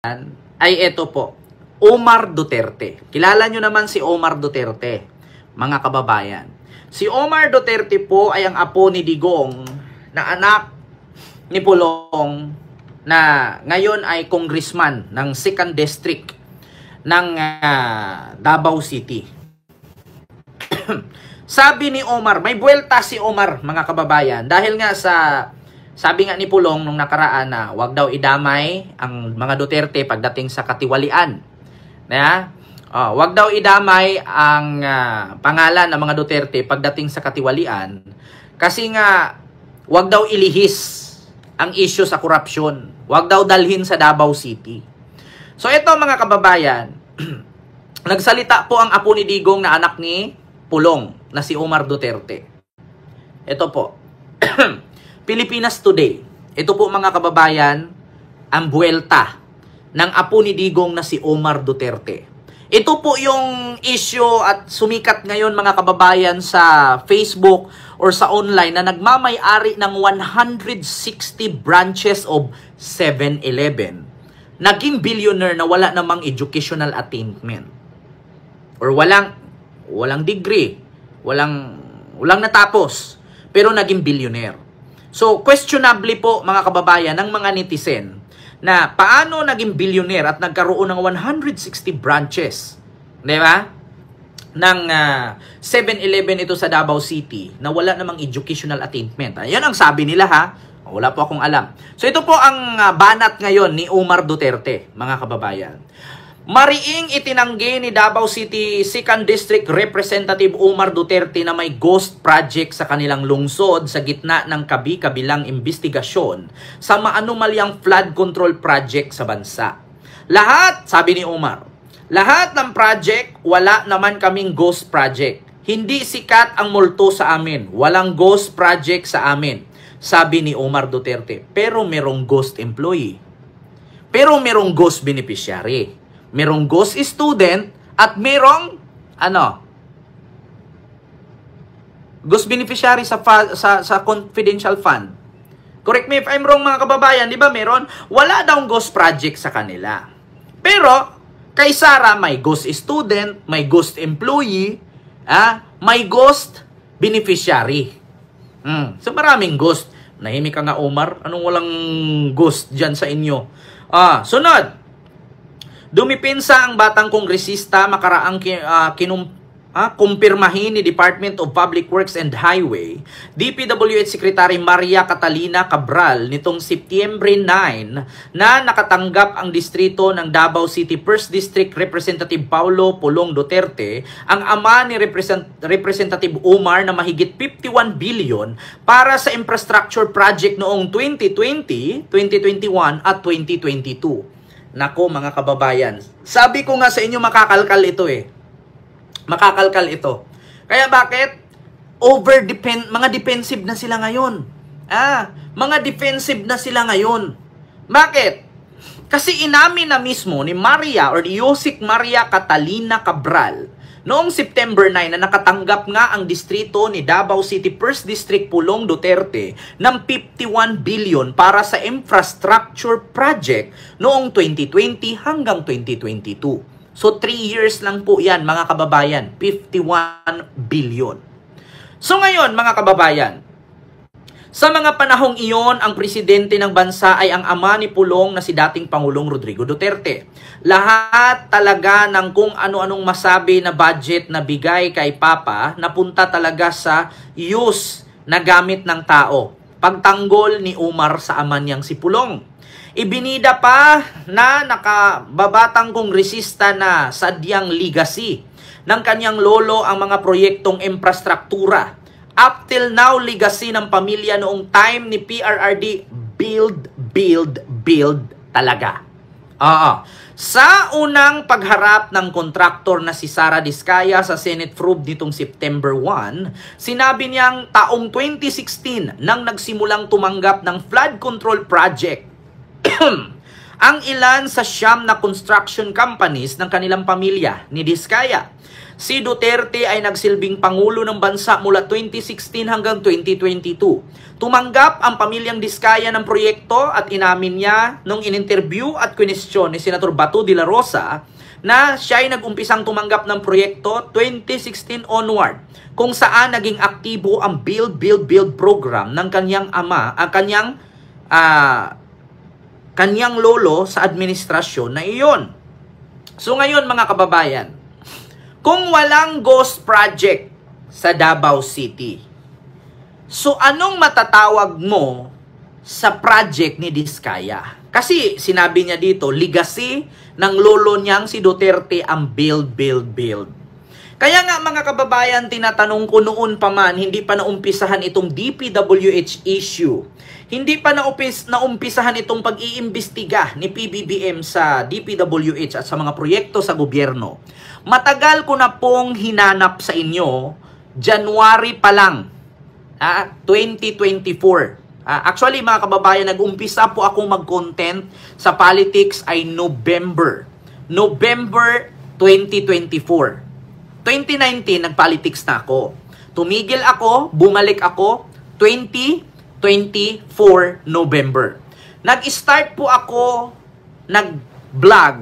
ay ito po, Omar Duterte. Kilala nyo naman si Omar Duterte, mga kababayan. Si Omar Duterte po ay ang apo ni Digong na anak ni Pulong na ngayon ay congressman ng 2nd District ng Davao City. Sabi ni Omar, may buwelta si Omar, mga kababayan, dahil nga sabi nga ni Pulong nung nakaraan na wag daw idamay ang mga Duterte pagdating sa katiwalian. Wag daw idamay ang pangalan ng mga Duterte pagdating sa katiwalian kasi nga wag daw ilihis ang issue sa korupsyon. Wag daw dalhin sa Davao City. So ito mga kababayan, nagsalita po ang apo ni Digong na anak ni Pulong na si Omar Duterte. Ito po. Pilipinas Today. Ito po mga kababayan, ang buwelta ng apo ni Digong na si Omar Duterte. Ito po yung issue at sumikat ngayon mga kababayan sa Facebook or sa online na nagmamay-ari ng 160 branches of 7-Eleven. Naging billionaire na wala namang educational attainment. Or walang degree, walang natapos, pero naging billionaire. So, questionably po mga kababayan ng mga netizen na paano naging billionaire at nagkaroon ng 160 branches, di ba? Ng 7-Eleven ito sa Davao City na wala namang educational attainment. Yan ang sabi nila ha. Wala po akong alam. So ito po ang banat ngayon ni Omar Duterte, mga kababayan. Mariing itinanggi ni Davao City 2nd District Representative Omar Duterte na may ghost project sa kanilang lungsod sa gitna ng kabi-kabilang investigasyon sa maanumalyang flood control project sa bansa. Lahat, sabi ni Omar, lahat ng project, wala naman kaming ghost project. Hindi sikat ang multo sa amin. Walang ghost project sa amin, sabi ni Omar Duterte. Pero merong ghost employee. Pero merong ghost beneficiary. Merong ghost student at merong ghost beneficiary sa confidential fund. Correct me if I'm wrong mga kababayan, di ba meron? Wala daw ghost project sa kanila. Pero kay Sara may ghost student, may ghost employee, may ghost beneficiary. So maraming ghost. Nahimik ka nga Omar, anong walang ghost dyan sa inyo? Sunod. Dumipinsa ang batang kongresista makaraang kumpirmahin ni Department of Public Works and Highway, DPWH Secretary Maria Catalina Cabral nitong Setyembre 9 na nakatanggap ang distrito ng Davao City 1st District Representative Paulo Pulong Duterte, ang ama ni Representative Omar na mahigit 51 billion para sa infrastructure project noong 2020, 2021 at 2022. Nako mga kababayan, sabi ko nga sa inyo makakalkal ito Makakalkal ito. Kaya bakit? Mga defensive na sila ngayon. Mga defensive na sila ngayon. Bakit? Kasi inamin na mismo ni Maria or Yosik Maria Catalina Cabral noong September 9 na nakatanggap nga ang distrito ni Davao City 1st District Pulong Duterte ng 51 billion para sa infrastructure project noong 2020 hanggang 2022. So 3 years lang po yan mga kababayan, 51 billion. So ngayon mga kababayan, sa mga panahong iyon, ang presidente ng bansa ay ang ama ni Pulong na si dating Pangulong Rodrigo Duterte. Lahat talaga ng kung ano-anong masabi na budget na bigay kay Papa, napunta talaga sa use na gamit ng tao. Pagtanggol ni Omar sa ama niyang si Pulong. Ibinida pa na nakababatang kongresista na sadyang legacy ng kanyang lolo ang mga proyektong infrastruktura. Up till now, legacy ng pamilya noong time ni PRRD, build talaga. Sa unang pagharap ng kontraktor na si Sara Diskaya sa Senate probe nitong September 1, sinabi niyang taong 2016 nang nagsimulang tumanggap ng flood control project ang ilan sa siyam na construction companies ng kanilang pamilya ni Diskaya. Si Duterte ay nagsilbing Pangulo ng Bansa mula 2016 hanggang 2022. Tumanggap ang pamilyang Diskaya ng proyekto at inamin niya nung in-interview at kwestiyon ni Senator Bato de la Rosa na siya ay nag-umpisang tumanggap ng proyekto 2016 onward, kung saan naging aktibo ang Build, Build, Build program ng kanyang ama, ang kanyang lolo sa administrasyon na iyon. So ngayon mga kababayan, kung walang ghost project sa Davao City, so anong matatawag mo sa project ni Diskaya? Kasi sinabi niya dito, legacy ng lolo niyang si Duterte ang Build, Build, Build. Kaya nga mga kababayan, tinatanong ko noon pa man, hindi pa naumpisahan itong DPWH issue. Hindi pa naumpisahan itong pag-iimbestiga ni PBBM sa DPWH at sa mga proyekto sa gobyerno. Matagal ko na pong hinanap sa inyo, January pa lang, 2024. Actually mga kababayan, nag-umpisa po akong mag-content sa politics ay November 2024. 2019, nag-politics na ako. Tumigil ako, bumalik ako, 2024 November. Nag-start po ako, nag-vlog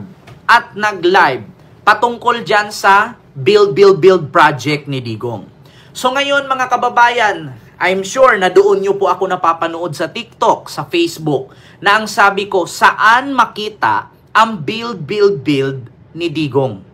at nag-live patungkol dyan sa Build, Build, Build project ni Digong. So ngayon mga kababayan, I'm sure na doon nyo po ako napapanood sa TikTok, sa Facebook, na ang sabi ko, saan makita ang Build, Build, Build ni Digong?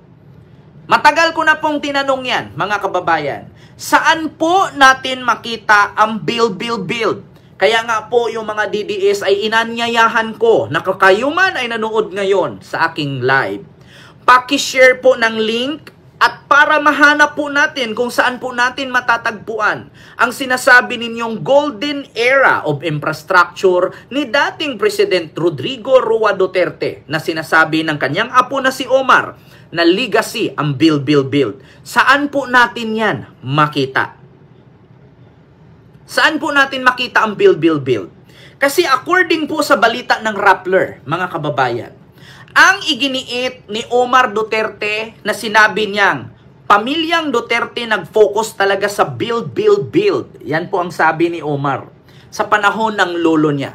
Matagal ko na pong tinanong yan, mga kababayan. Saan po natin makita ang Build, Build, Build? Kaya nga po yung mga DDS ay inanyayahan ko na kayo man ay nanood ngayon sa aking live. Paki-share po ng link at para mahanap po natin kung saan po natin matatagpuan ang sinasabi ninyong golden era of infrastructure ni dating President Rodrigo Roa Duterte na sinasabi ng kanyang apo na si Omar na legacy ang Build, Build, Build. Saan po natin yan makita? Saan po natin makita ang Build, Build, Build? Kasi according po sa balita ng Rappler, mga kababayan, ang iginiit ni Omar Duterte na sinabi niyang, pamilyang Duterte nag-focus talaga sa build, build, build. Yan po ang sabi ni Omar sa panahon ng lolo niya.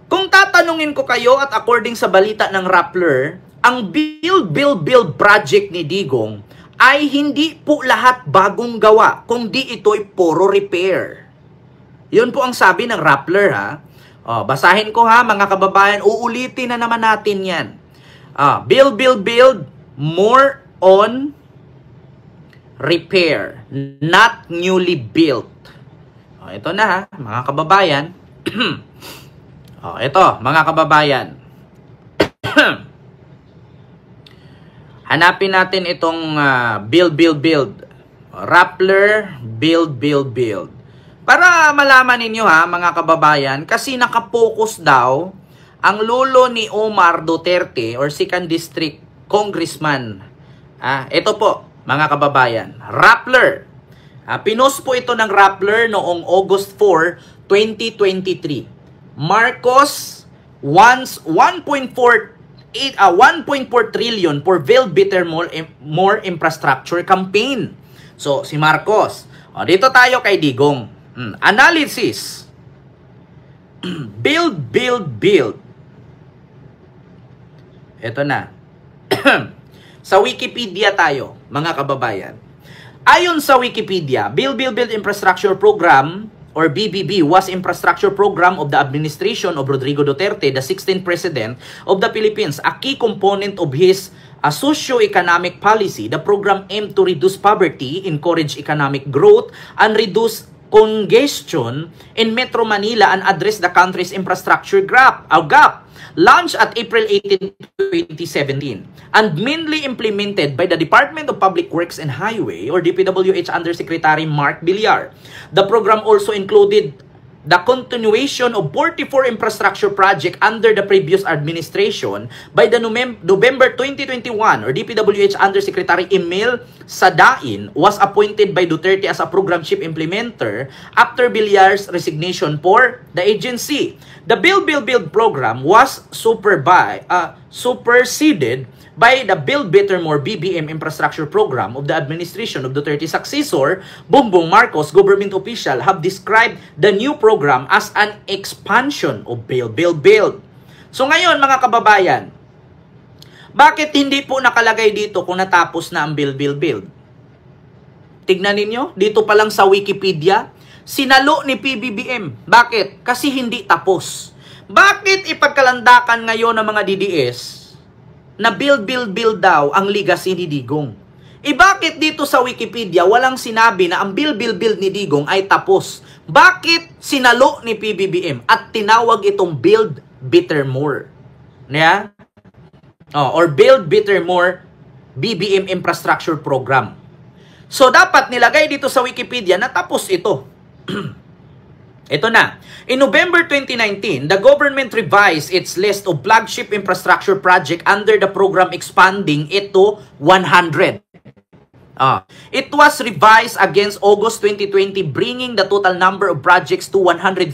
Kung tatanungin ko kayo at according sa balita ng Rappler, ang Build, Build, Build project ni Digong ay hindi po lahat bagong gawa, kundi ito'y puro repair. Yun po ang sabi ng Rappler ha. Basahin ko ha mga kababayan, uulitin na naman natin yan. Build, Build, Build, more on repair, not newly built. Ito na ha, mga kababayan. Ito, mga kababayan. Hanapin natin itong Build, Build, Build. Rappler, Build, Build, Build. Para malaman ninyo ha, mga kababayan, kasi nakapokus daw ang lolo ni Omar Duterte or 2nd District Congressman. Ito po, mga kababayan, Rappler. Pinost po ito ng Rappler noong August 4, 2023. Marcos wants 1.4 trillion for Build Better More Infrastructure campaign. So, si Marcos. Dito tayo kay Digong. Analysis. Build, build, build. Ito na. Sa Wikipedia tayo, mga kababayan. Ayon sa Wikipedia, Build, Build, Build Infrastructure Program or BBB was infrastructure program of the administration of Rodrigo Duterte, the 16th President of the Philippines. A key component of his socio-economic policy, the program aimed to reduce poverty, encourage economic growth, and reduce congestion in Metro Manila and address the country's infrastructure gap. Launched at April 18, 2017 and mainly implemented by the Department of Public Works and Highway or DPWH Undersecretary Mark Villar. The program also included the continuation of 44 infrastructure project under the previous administration by the November 2021 or DPWH Undersecretary Emil Sadain was appointed by Duterte as a program chief implementer after Villar's resignation for the agency. The Build program was superseded by the Build Better More BBM infrastructure program of the administration of Duterte's successor, Bongbong Marcos. Government official have described the new program as an expansion of Build. So ngayon mga kababayan, bakit hindi po nakalagay dito kung natapos na ang Build? Tignan ninyo, dito pa lang sa Wikipedia, sinalo ni PBBM. Bakit? Kasi hindi tapos. Bakit ipagkalandakan ngayon ng mga DDS na build daw ang legacy ni Digong? Bakit dito sa Wikipedia walang sinabi na ang build ni Digong ay tapos? Bakit sinalo ni PBBM at tinawag itong Build Better More? Yeah? Or Build Better More BBM Infrastructure Program. So dapat nilagay dito sa Wikipedia na tapos ito. Ito na. In November 2019, the government revised its list of flagship infrastructure project under the program, expanding it to 100. It was revised against August 2020, bringing the total number of projects to 104,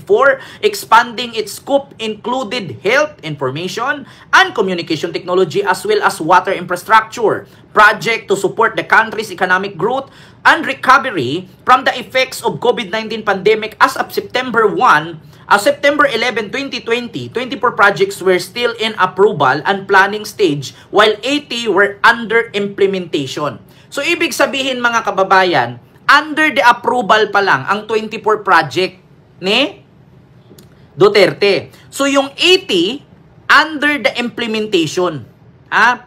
expanding its scope included health, information, and communication technology, as well as water infrastructure project to support the country's economic growth and recovery from the effects of COVID-19 pandemic. As of September 11, 2020, 24 projects were still in approval and planning stage, while 80 were under implementation. So, ibig sabihin mga kababayan, under the approval pa lang ang 24 project ni Duterte. So, yung 80, under the implementation.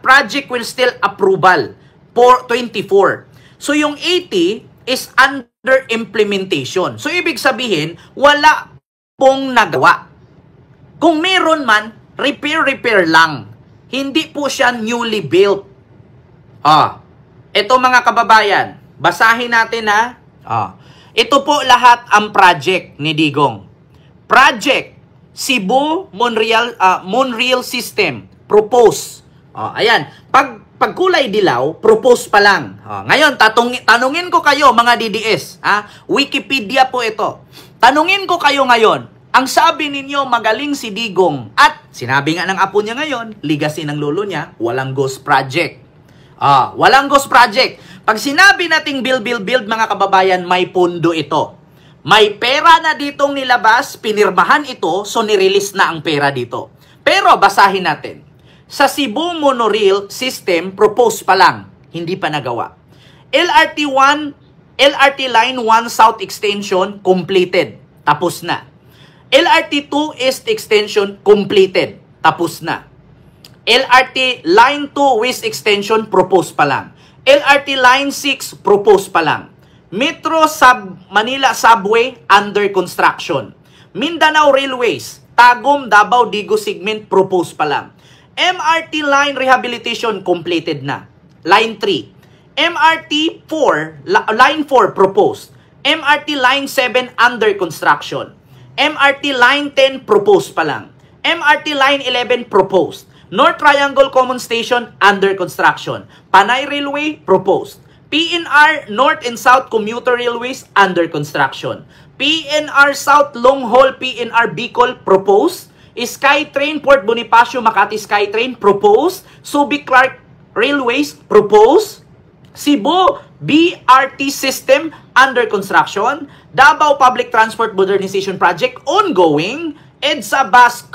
Project will still approval for 24. So, yung 80 is under implementation. So, ibig sabihin, wala pong nagawa. Kung meron man, repair lang. Hindi po siya newly built. Ito mga kababayan, basahin natin ha. Ito po lahat ang project ni Digong. Project Cebu-Monreal System, propose. Ayan, pag kulay dilaw, propose pa lang. Ngayon, tanungin ko kayo mga DDS. Wikipedia po ito. Tanungin ko kayo ngayon, ang sabi ninyo magaling si Digong at sinabi nga ng apo niya ngayon, legacy ng lolo niya, walang ghost project. Walang ghost project. Pag sinabi nating build mga kababayan, may pondo ito. May pera na ditong nilabas, pinirmahan ito, so nirelease na ang pera dito. Pero basahin natin. Sa Cebu Monorail System, propose pa lang, hindi pa nagawa. LRT Line 1 South Extension, completed, tapos na. LRT 2 East Extension, completed, tapos na. LRT Line 2 West Extension, propose pa lang. LRT Line 6, propose pa lang. Metro Manila Subway, under construction. Mindanao Railways, Tagum, Davao, Digo segment, propose pa lang. MRT Line Rehabilitation, completed na. Line 3. MRT 4, Line 4, proposed. MRT Line 7, under construction. MRT Line 10, proposed pa lang. MRT Line 11, proposed. North Triangle Common Station, under construction. Panay Railway, proposed. PNR North and South Commuter Railways, under construction. PNR South Long Haul PNR Bicol, proposed. SkyTrain Port Bonifacio Makati SkyTrain, proposed. Subic Clark Railways, proposed. Cebu BRT System, under construction. Davao Public Transport Modernization Project, ongoing. EDSA Bus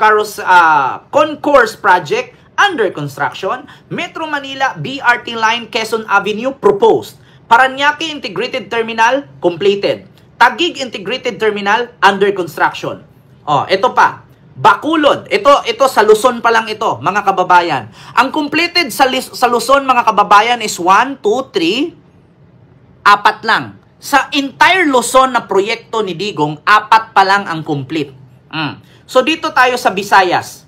Concourse Project, under construction. Metro Manila BRT Line Quezon Avenue, proposed. Paranaque Integrated Terminal, completed. Taguig Integrated Terminal, under construction. Ito pa. Bacolod. Ito sa Luzon pa lang ito, mga kababayan. Ang completed sa Luzon, mga kababayan, is 1, 2, 3, 4 lang. Sa entire Luzon na proyekto ni Digong, 4 pa lang ang complete. So dito tayo sa Visayas.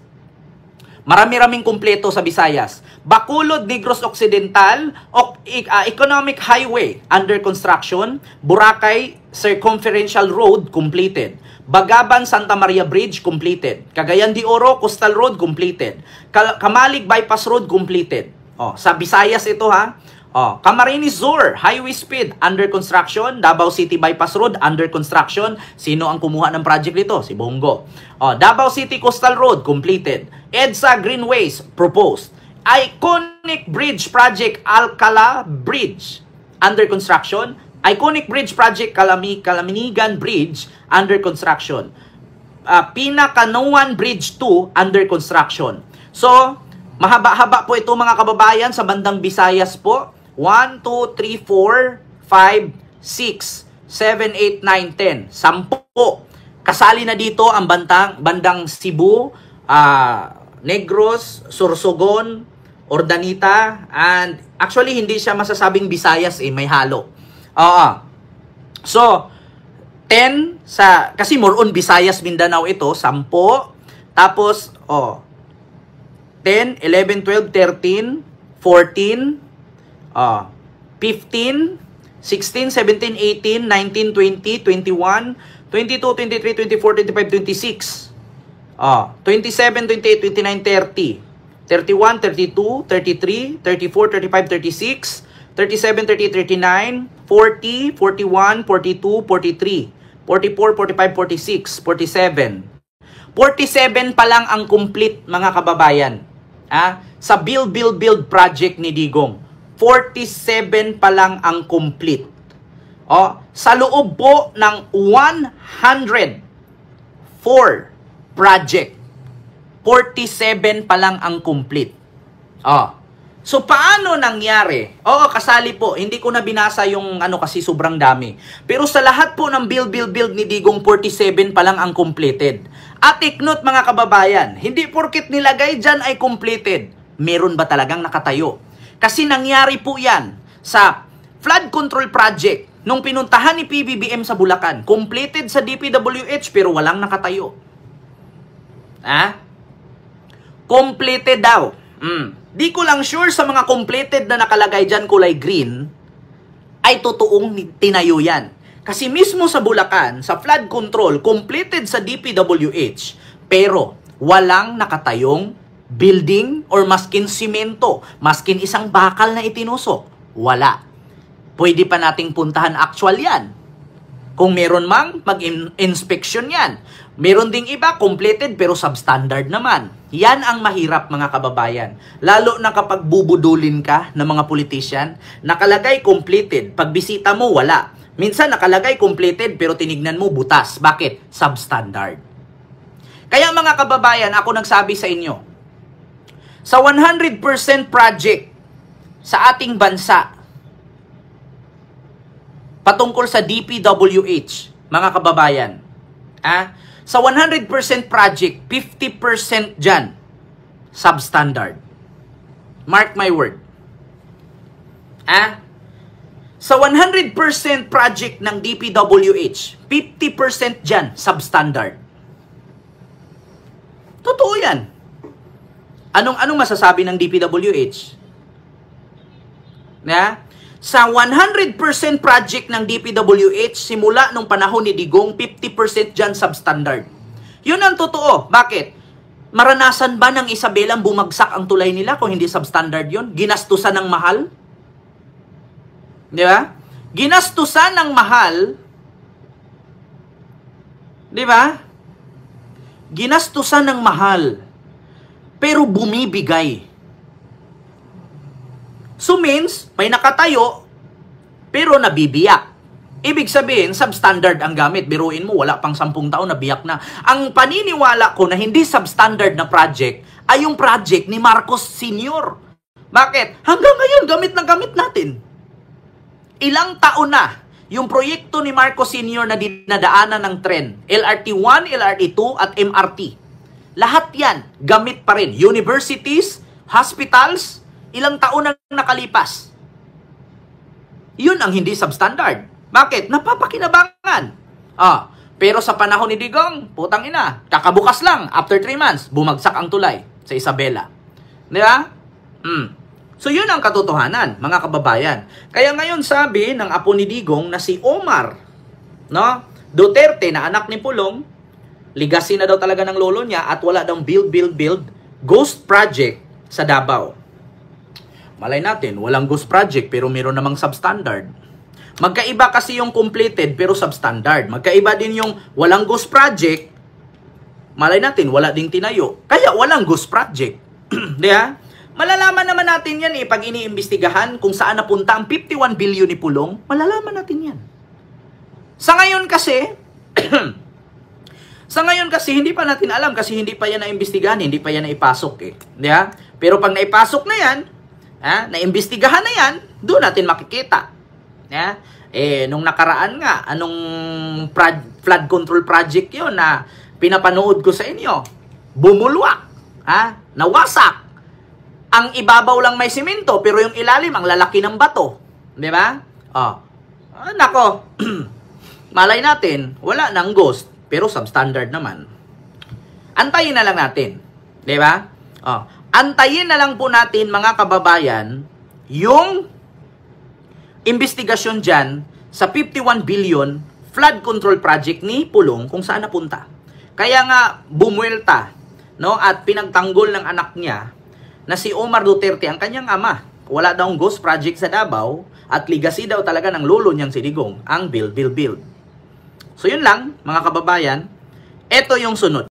Marami-raming kumpleto sa Visayas. Bacolod, Negros Occidental, Economic Highway under construction. Boracay Circumferential Road completed. Bagaban Santa Maria Bridge completed. Cagayan de Oro Coastal Road completed. Kamalig Bypass Road completed. Sa Visayas ito ha. Camarines Sur Highway Speed under construction. Davao City Bypass Road under construction. Sino ang kumuha ng project nito? Si Bongo. Davao City Coastal Road completed. EDSA Greenways proposed. Iconic Bridge Project Alcala Bridge under construction. Iconic Bridge Project Kalaminigan Bridge under construction. Pinakanuan Bridge 2 under construction. So, mahaba-haba po ito mga kababayan sa bandang Visayas po. 1, 2, 3, 4, 5, 6, 7, 8, 9, 10. 10. Kasali na dito ang bandang Cebu, Negros, Sorsogon, Ordanita, and actually hindi siya masasabing Visayas may halo. So, 10 kasi more on Visayas, Mindanao ito, 10. Tapos, 10, 11, 12, 13, 14, 15, 16, 17, 18, 19, 20, 21, 22, 23, 24, 25, 26, 27, 28, 29, 30, 31, 32, 33, 34, 35, 36, 37, 38, 39, 40, 41, 42, 43, 44, 45, 46, 47. 47 pa lang ang complete mga kababayan. Sa build project ni Digong. 47 pa lang ang complete. Sa loob po ng 104 project, 47 pa lang ang complete. So, paano nangyari? Kasali po. Hindi ko na binasa yung kasi sobrang dami. Pero sa lahat po ng build ni Digong, 47 pa lang ang completed. At take note mga kababayan, hindi porkit nilagay dyan ay completed. Meron ba talagang nakatayo? Kasi nangyari po yan sa flood control project nung pinuntahan ni PBBM sa Bulacan. Completed sa DPWH pero walang nakatayo. Completed daw. Di ko lang sure sa mga completed na nakalagay dyan kulay green ay totoong tinayo yan. Kasi mismo sa Bulacan, sa flood control, completed sa DPWH pero walang nakatayong building or maskin simento, maskin isang bakal na itinusok. Wala. Pwede pa nating puntahan actual yan. Kung meron mang, mag-inspection yan. Meron ding iba, completed pero substandard naman. Yan ang mahirap mga kababayan. Lalo na kapag bubudulin ka ng mga politician, nakalagay completed, pag bisita mo wala. Minsan nakalagay completed pero tinignan mo butas. Bakit? Substandard. Kaya mga kababayan, ako nagsabi sa inyo, sa 100% project sa ating bansa, patungkol sa DPWH, mga kababayan, sa 100% project, 50% dyan, substandard. Mark my word. Sa 100% project ng DPWH, 50% dyan, substandard. Totoo yan. Anong masasabi ng DPWH? Sa 100% project ng DPWH, simula nung panahon ni Digong, 50% dyan substandard. Yun ang totoo. Bakit? Maranasan ba ng Isabelang bumagsak ang tulay nila kung hindi substandard yun? Ginastusan ng mahal? Di ba? Ginastusan ng mahal. Di ba? Ginastusan ng mahal. Pero bumibigay. So means, may nakatayo, pero nabibiyak. Ibig sabihin, substandard ang gamit. Biruin mo, wala pang 10 taon, nabiyak na. Ang paniniwala ko na hindi substandard na project, ay yung project ni Marcos Sr. Bakit? Hanggang ngayon, gamit na gamit natin. Ilang taon na yung proyekto ni Marcos Sr. na dinadaanan ng tren. LRT 1, LRT 2, at MRT. Lahat yan, gamit pa rin. Universities, hospitals, ilang taon na nakalipas. Yun ang hindi substandard. Bakit? Napapakinabangan. Pero sa panahon ni Digong, putang ina, kakabukas lang, after 3 months, bumagsak ang tulay. sa Isabela. Di ba? So yun ang katotohanan, mga kababayan. Kaya ngayon sabi ng apo ni Digong na si Omar, no, Duterte na anak ni Pulong, legacy na daw talaga ng lolo niya at wala daw build ghost project sa Davao. Malay natin, walang ghost project pero meron namang substandard. Magkaiba kasi yung completed pero substandard. Magkaiba din yung walang ghost project, malay natin, wala ding tinayo. Kaya walang ghost project. Di ba? Malalaman naman natin yan pag iniimbestigahan kung saan napunta ang 51 billion ni Pulong. Malalaman natin yan. Sa ngayon kasi, hindi pa natin alam kasi hindi pa yan naimbestigahan, hindi pa yan naipasok Di ba? Pero pag naipasok na yan, naimbestigahan na yan, doon natin makikita. Nung nakaraan nga, anong flood control project yon na pinapanood ko sa inyo? Bumulwak, nawasak. Ang ibabaw lang may simento, pero yung ilalim, ang lalaki ng bato. Di ba? Nako, malay natin, wala nang ghost, pero substandard naman. Antayin na lang natin. Di ba? Antayin na lang po natin, mga kababayan, yung investigasyon dyan sa 51 billion flood control project ni Pulong kung saan napunta. Kaya nga, bumuelta, no, at pinagtanggol ng anak niya na si Omar Duterte, ang kanyang ama. Wala daw ghost project sa Davao at legacy daw talaga ng lolo niyang si Digong, ang build. So yun lang, mga kababayan. Ito yung sunod.